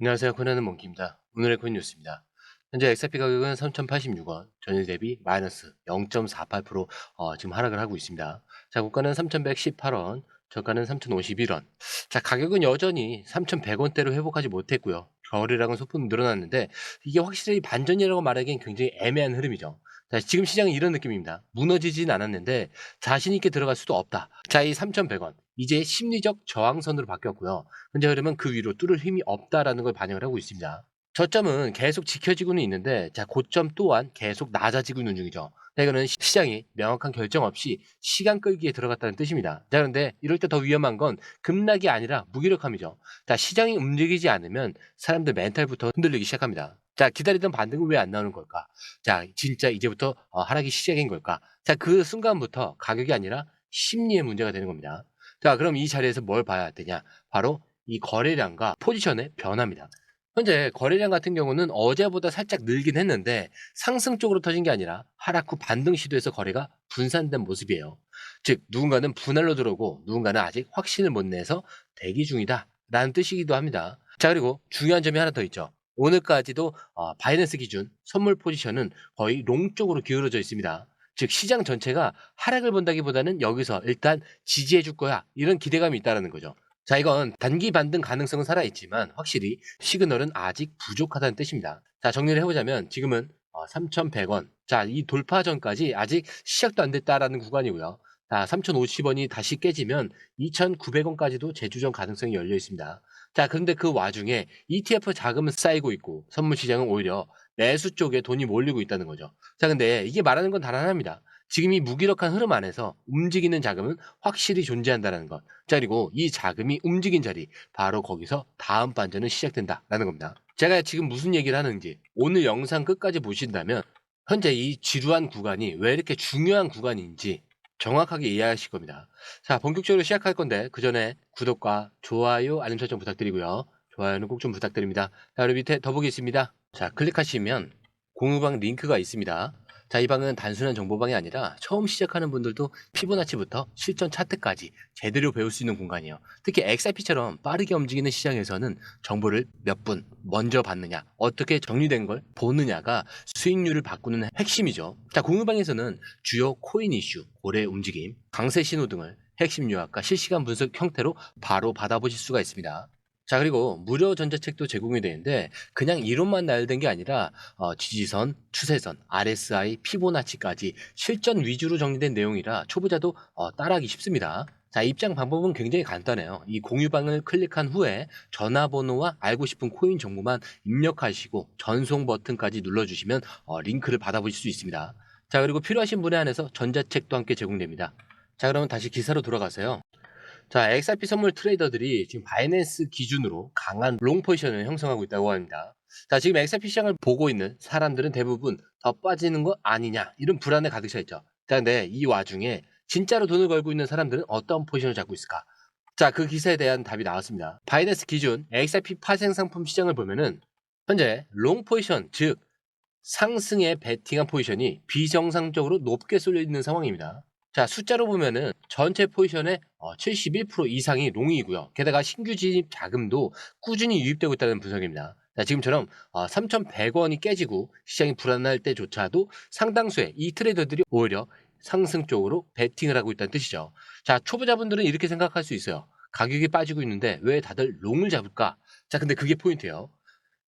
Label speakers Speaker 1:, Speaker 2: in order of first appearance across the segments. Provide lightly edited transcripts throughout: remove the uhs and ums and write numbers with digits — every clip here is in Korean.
Speaker 1: 안녕하세요. 코난의 몽키입니다. 오늘의 코인 뉴스입니다. 현재 XRP 가격은 3,086원, 전일 대비 마이너스 0.48% 지금 하락을 하고 있습니다. 자, 고가는 3,118원, 저가는 3,051원. 자, 가격은 여전히 3,100원대로 회복하지 못했고요. 거래량은 소폭 늘어났는데 이게 확실히 반전이라고 말하기엔 굉장히 애매한 흐름이죠. 자, 지금 시장은 이런 느낌입니다. 무너지진 않았는데 자신 있게 들어갈 수도 없다. 자, 이 3,100원 이제 심리적 저항선으로 바뀌었고요. 현재 흐름은 그 위로 뚫을 힘이 없다라는 걸 반영을 하고 있습니다. 저점은 계속 지켜지고는 있는데 자, 고점 또한 계속 낮아지고 있는 중이죠. 자, 이거는 시장이 명확한 결정 없이 시간 끌기에 들어갔다는 뜻입니다. 자, 그런데 이럴 때 더 위험한 건 급락이 아니라 무기력함이죠. 자, 시장이 움직이지 않으면 사람들 멘탈부터 흔들리기 시작합니다. 자, 기다리던 반등은 왜 안 나오는 걸까? 자, 진짜 이제부터 하락이 시작인 걸까? 자, 그 순간부터 가격이 아니라 심리의 문제가 되는 겁니다. 자, 그럼 이 자리에서 뭘 봐야 되냐? 바로 이 거래량과 포지션의 변화입니다. 현재 거래량 같은 경우는 어제보다 살짝 늘긴 했는데 상승 쪽으로 터진 게 아니라 하락 후 반등 시도에서 거래가 분산된 모습이에요. 즉 누군가는 분할로 들어오고 누군가는 아직 확신을 못 내서 대기 중이다 라는 뜻이기도 합니다. 자, 그리고 중요한 점이 하나 더 있죠. 오늘까지도 바이낸스 기준 선물 포지션은 거의 롱 쪽으로 기울어져 있습니다. 즉 시장 전체가 하락을 본다기보다는 여기서 일단 지지해 줄 거야 이런 기대감이 있다는 거죠. 자, 이건 단기 반등 가능성은 살아있지만 확실히 시그널은 아직 부족하다는 뜻입니다. 자, 정리를 해보자면 지금은 3,100원. 자, 이 돌파 전까지 아직 시작도 안 됐다라는 구간이고요. 자, 3,050원이 다시 깨지면 2,900원까지도 재조정 가능성이 열려 있습니다. 자, 그런데 그 와중에 ETF 자금은 쌓이고 있고 선물 시장은 오히려 매수 쪽에 돈이 몰리고 있다는 거죠. 자, 근데 이게 말하는 건 단 하나입니다. 지금 이 무기력한 흐름 안에서 움직이는 자금은 확실히 존재한다는 것. 자, 그리고 이 자금이 움직인 자리, 바로 거기서 다음 반전은 시작된다라는 겁니다. 제가 지금 무슨 얘기를 하는지 오늘 영상 끝까지 보신다면 현재 이 지루한 구간이 왜 이렇게 중요한 구간인지 정확하게 이해하실 겁니다. 자, 본격적으로 시작할 건데 그 전에 구독과 좋아요, 알림 설정 부탁드리고요. 좋아요는 꼭 좀 부탁드립니다. 자, 그리고 밑에 더보기 있습니다. 자, 클릭하시면 공유방 링크가 있습니다. 자, 이 방은 단순한 정보방이 아니라 처음 시작하는 분들도 피보나치부터 실전 차트까지 제대로 배울 수 있는 공간이에요. 특히 XRP처럼 빠르게 움직이는 시장에서는 정보를 몇 분 먼저 받느냐, 어떻게 정리된 걸 보느냐가 수익률을 바꾸는 핵심이죠. 자, 공유방에서는 주요 코인 이슈, 고래 움직임, 강세 신호 등을 핵심 요약과 실시간 분석 형태로 바로 받아보실 수가 있습니다. 자, 그리고 무료 전자책도 제공이 되는데 그냥 이론만 나열된 게 아니라 지지선, 추세선, RSI, 피보나치까지 실전 위주로 정리된 내용이라 초보자도 따라하기 쉽습니다. 자, 입장 방법은 굉장히 간단해요. 이 공유방을 클릭한 후에 전화번호와 알고 싶은 코인 정보만 입력하시고 전송 버튼까지 눌러주시면 링크를 받아보실 수 있습니다. 자, 그리고 필요하신 분에 한해서 전자책도 함께 제공됩니다. 자, 그러면 다시 기사로 돌아가세요. 자, XRP 선물 트레이더들이 지금 바이낸스 기준으로 강한 롱 포지션을 형성하고 있다고 합니다. 자, 지금 XRP 시장을 보고 있는 사람들은 대부분 더 빠지는 거 아니냐 이런 불안에 가득 차 있죠. 자, 근데 이 와중에 진짜로 돈을 걸고 있는 사람들은 어떤 포지션을 잡고 있을까? 자, 그 기사에 대한 답이 나왔습니다. 바이낸스 기준 XRP 파생 상품 시장을 보면은 현재 롱 포지션, 즉 상승에 베팅한 포지션이 비정상적으로 높게 쏠려 있는 상황입니다. 자, 숫자로 보면은 전체 포지션의 71% 이상이 롱이고요. 게다가 신규 진입 자금도 꾸준히 유입되고 있다는 분석입니다. 자, 지금처럼 3,100원이 깨지고 시장이 불안할 때조차도 상당수의 이 트레이더들이 오히려 상승 쪽으로 베팅을 하고 있다는 뜻이죠. 자, 초보자분들은 이렇게 생각할 수 있어요. 가격이 빠지고 있는데 왜 다들 롱을 잡을까? 자, 근데 그게 포인트예요.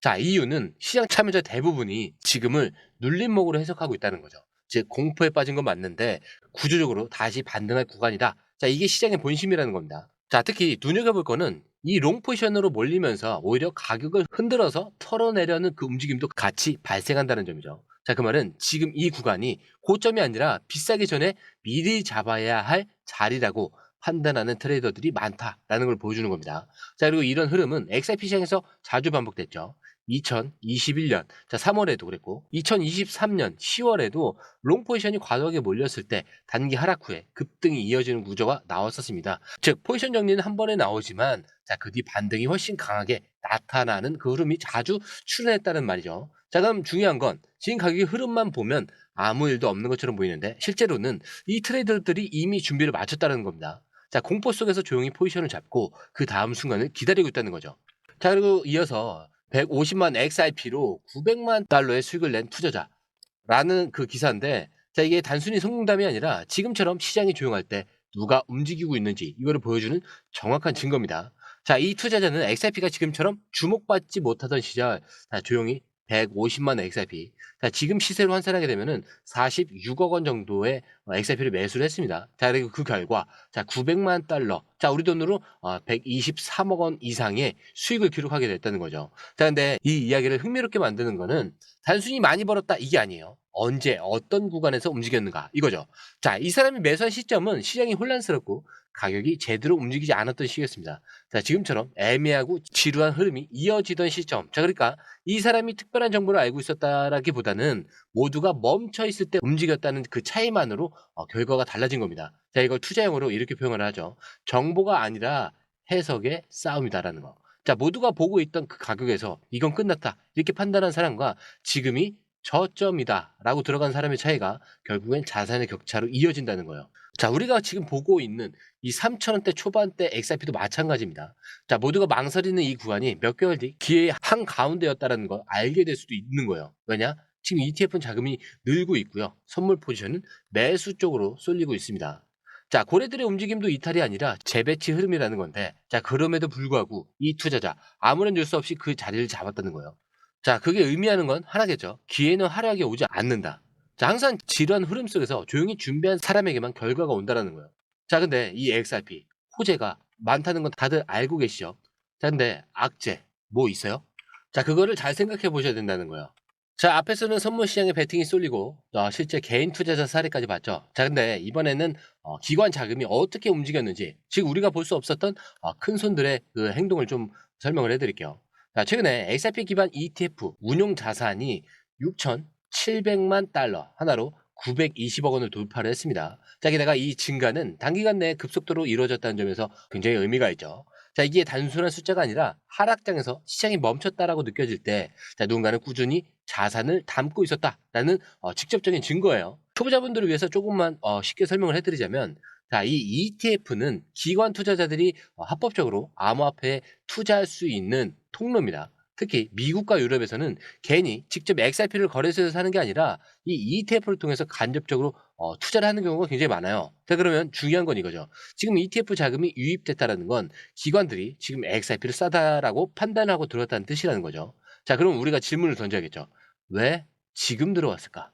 Speaker 1: 자, 이유는 시장 참여자 대부분이 지금을 눌림목으로 해석하고 있다는 거죠. 즉 공포에 빠진 건 맞는데 구조적으로 다시 반등할 구간이다. 자, 이게 시장의 본심이라는 겁니다. 자, 특히 눈여겨볼 거는 이 롱 포지션으로 몰리면서 오히려 가격을 흔들어서 털어내려는 그 움직임도 같이 발생한다는 점이죠. 자, 그 말은 지금 이 구간이 고점이 아니라 비싸기 전에 미리 잡아야 할 자리라고 판단하는 트레이더들이 많다라는 걸 보여주는 겁니다. 자, 그리고 이런 흐름은 XRP 시장에서 자주 반복됐죠. 2021년 3월에도 그랬고 2023년 10월에도 롱 포지션이 과도하게 몰렸을 때 단기 하락 후에 급등이 이어지는 구조가 나왔었습니다. 즉 포지션 정리는 한 번에 나오지만 그 뒤 반등이 훨씬 강하게 나타나는 그 흐름이 자주 출현했다는 말이죠. 자, 그럼 중요한 건 지금 가격의 흐름만 보면 아무 일도 없는 것처럼 보이는데 실제로는 이 트레이더들이 이미 준비를 마쳤다는 겁니다. 자, 공포 속에서 조용히 포지션을 잡고 그 다음 순간을 기다리고 있다는 거죠. 자, 그리고 이어서 150만 XRP로 900만 달러의 수익을 낸 투자자라는 그 기사인데, 자, 이게 단순히 성공담이 아니라 지금처럼 시장이 조용할 때 누가 움직이고 있는지 이거를 보여주는 정확한 증거입니다. 자, 이 투자자는 XRP가 지금처럼 주목받지 못하던 시절, 자, 조용히 150만 XRP. 자, 지금 시세로 환산하게 되면은 46억 원 정도의 XRP를 매수를 했습니다. 자, 그리고 그 결과, 자, 900만 달러. 자, 우리 돈으로 123억 원 이상의 수익을 기록하게 됐다는 거죠. 자, 근데 이 이야기를 흥미롭게 만드는 거는 단순히 많이 벌었다 이게 아니에요. 언제 어떤 구간에서 움직였는가 이거죠. 자, 이 사람이 매수한 시점은 시장이 혼란스럽고 가격이 제대로 움직이지 않았던 시기였습니다. 자, 지금처럼 애매하고 지루한 흐름이 이어지던 시점. 자, 그러니까 이 사람이 특별한 정보를 알고 있었다라기보다는 모두가 멈춰 있을 때 움직였다는 그 차이만으로 결과가 달라진 겁니다. 자, 이걸 투자용어로 이렇게 표현을 하죠. 정보가 아니라 해석의 싸움이다라는 거. 자, 모두가 보고 있던 그 가격에서 이건 끝났다 이렇게 판단한 사람과 지금이 저점이다 라고 들어간 사람의 차이가 결국엔 자산의 격차로 이어진다는 거예요. 자, 우리가 지금 보고 있는 이 3,000원대 초반대 XRP도 마찬가지입니다. 자, 모두가 망설이는 이 구간이 몇 개월 뒤 기회의 한가운데였다는 걸 알게 될 수도 있는 거예요. 왜냐? 지금 ETF는 자금이 늘고 있고요. 선물 포지션은 매수 쪽으로 쏠리고 있습니다. 자, 고래들의 움직임도 이탈이 아니라 재배치 흐름이라는 건데, 자, 그럼에도 불구하고 이 투자자 아무런 뉴스 없이 그 자리를 잡았다는 거예요. 자, 그게 의미하는 건 하나겠죠. 기회는 화려하게 오지 않는다. 자, 항상 지루한 흐름 속에서 조용히 준비한 사람에게만 결과가 온다라는 거예요. 자, 근데 이 XRP 호재가 많다는 건 다들 알고 계시죠? 자, 근데 악재 뭐 있어요? 자, 그거를 잘 생각해 보셔야 된다는 거예요. 자, 앞에서는 선물 시장에 베팅이 쏠리고 실제 개인 투자자 사례까지 봤죠. 자, 근데 이번에는 기관 자금이 어떻게 움직였는지, 즉 우리가 볼 수 없었던 큰 손들의 그 행동을 좀 설명을 해드릴게요. 자, 최근에 XRP 기반 ETF 운용 자산이 6,700만 달러 하나로 920억 원을 돌파를 했습니다. 자, 게다가 이 증가는 단기간 내에 급속도로 이루어졌다는 점에서 굉장히 의미가 있죠. 자, 이게 단순한 숫자가 아니라 하락장에서 시장이 멈췄다라고 느껴질 때, 자, 누군가는 꾸준히 자산을 담고 있었다라는 직접적인 증거예요. 초보자분들을 위해서 조금만 쉽게 설명을 해드리자면, 자, 이 ETF는 기관 투자자들이 합법적으로 암호화폐에 투자할 수 있는 통로입니다. 특히 미국과 유럽에서는 개인이 직접 XRP를 거래소에서 사는 게 아니라 이 ETF를 통해서 간접적으로 투자를 하는 경우가 굉장히 많아요. 자, 그러면 중요한 건 이거죠. 지금 ETF 자금이 유입됐다는 건 기관들이 지금 XRP를 싸다라고 판단하고 들어왔다는 뜻이라는 거죠. 자, 그럼 우리가 질문을 던져야겠죠. 왜 지금 들어왔을까?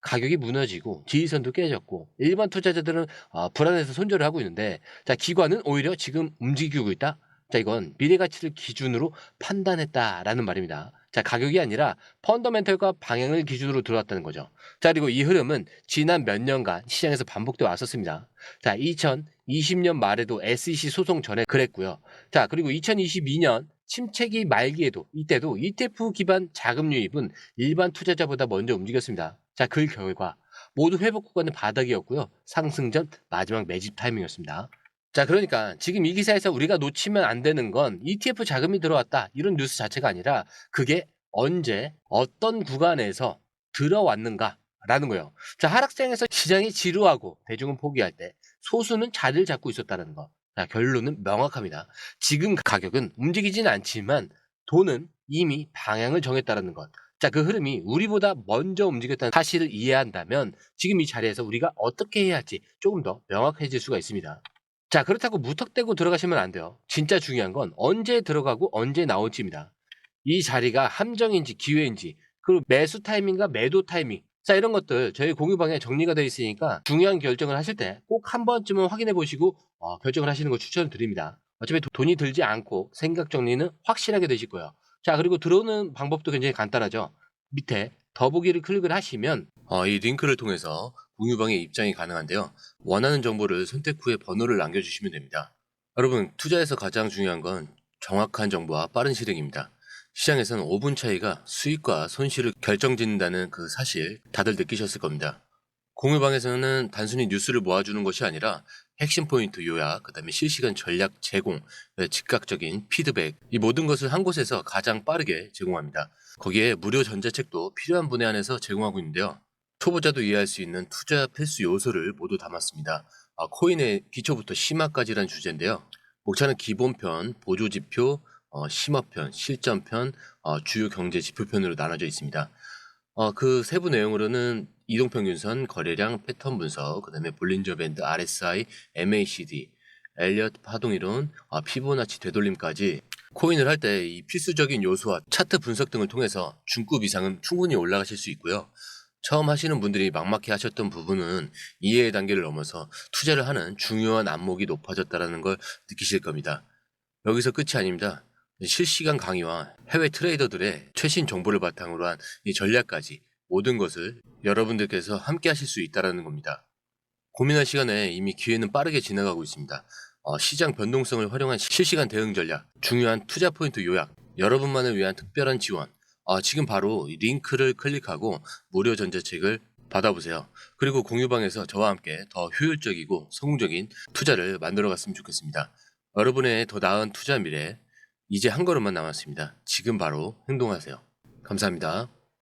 Speaker 1: 가격이 무너지고 지지선도 깨졌고 일반 투자자들은 불안해서 손절을 하고 있는데, 자, 기관은 오히려 지금 움직이고 있다. 자, 이건 미래 가치를 기준으로 판단했다라는 말입니다. 자, 가격이 아니라 펀더멘털과 방향을 기준으로 들어왔다는 거죠. 자, 그리고 이 흐름은 지난 몇 년간 시장에서 반복되어 왔었습니다. 자, 2020년 말에도 SEC 소송 전에 그랬고요. 자, 그리고 2022년 침체기 말기에도 이때도 ETF 기반 자금 유입은 일반 투자자보다 먼저 움직였습니다. 자, 그 결과 모두 회복 구간은 바닥이었고요. 상승 전 마지막 매집 타이밍이었습니다. 자, 그러니까 지금 이 기사에서 우리가 놓치면 안 되는 건 ETF 자금이 들어왔다 이런 뉴스 자체가 아니라 그게 언제 어떤 구간에서 들어왔는가라는 거예요. 자, 하락장에서 시장이 지루하고 대중은 포기할 때 소수는 자리를 잡고 있었다는 거. 자, 결론은 명확합니다. 지금 가격은 움직이진 않지만 돈은 이미 방향을 정했다는 것. 자, 그 흐름이 우리보다 먼저 움직였다는 사실을 이해한다면 지금 이 자리에서 우리가 어떻게 해야 할지 조금 더 명확해질 수가 있습니다. 자, 그렇다고 무턱대고 들어가시면 안 돼요. 진짜 중요한 건 언제 들어가고 언제 나올지입니다. 이 자리가 함정인지 기회인지, 그리고 매수 타이밍과 매도 타이밍, 자, 이런 것들 저희 공유방에 정리가 되어 있으니까 중요한 결정을 하실 때 꼭 한 번쯤은 확인해 보시고 결정을 하시는 걸 추천을 드립니다. 어차피 돈이 들지 않고 생각 정리는 확실하게 되실 거예요. 자, 그리고 들어오는 방법도 굉장히 간단하죠. 밑에 더보기를 클릭을 하시면 이 링크를 통해서 공유방에 입장이 가능한데요. 원하는 정보를 선택 후에 번호를 남겨주시면 됩니다. 여러분, 투자에서 가장 중요한 건 정확한 정보와 빠른 실행입니다. 시장에서는 5분 차이가 수익과 손실을 결정짓는다는 그 사실 다들 느끼셨을 겁니다. 공유방에서는 단순히 뉴스를 모아주는 것이 아니라 핵심 포인트 요약, 그 다음에 실시간 전략 제공, 즉각적인 피드백, 이 모든 것을 한 곳에서 가장 빠르게 제공합니다. 거기에 무료 전자책도 필요한 분에 한해서 제공하고 있는데요. 초보자도 이해할 수 있는 투자 필수 요소를 모두 담았습니다. 코인의 기초부터 심화까지란 주제인데요. 목차는 기본편, 보조지표, 심화편, 실전편, 주요 경제 지표편으로 나눠져 있습니다. 그 세부 내용으로는 이동평균선, 거래량, 패턴 분석, 그다음에 볼린저 밴드, RSI, MACD, 엘리엇 파동이론, 피보나치 되돌림까지 코인을 할 때 이 필수적인 요소와 차트 분석 등을 통해서 중급 이상은 충분히 올라가실 수 있고요. 처음 하시는 분들이 막막해 하셨던 부분은 이해의 단계를 넘어서 투자를 하는 중요한 안목이 높아졌다는 걸 느끼실 겁니다. 여기서 끝이 아닙니다. 실시간 강의와 해외 트레이더들의 최신 정보를 바탕으로 한 이 전략까지 모든 것을 여러분들께서 함께 하실 수 있다는 겁니다. 고민할 시간에 이미 기회는 빠르게 지나가고 있습니다. 시장 변동성을 활용한 실시간 대응 전략, 중요한 투자 포인트 요약, 여러분만을 위한 특별한 지원. 지금 바로 이 링크를 클릭하고 무료 전자책을 받아보세요. 그리고 공유방에서 저와 함께 더 효율적이고 성공적인 투자를 만들어 갔으면 좋겠습니다. 여러분의 더 나은 투자 미래, 이제 한 걸음만 남았습니다. 지금 바로 행동하세요. 감사합니다.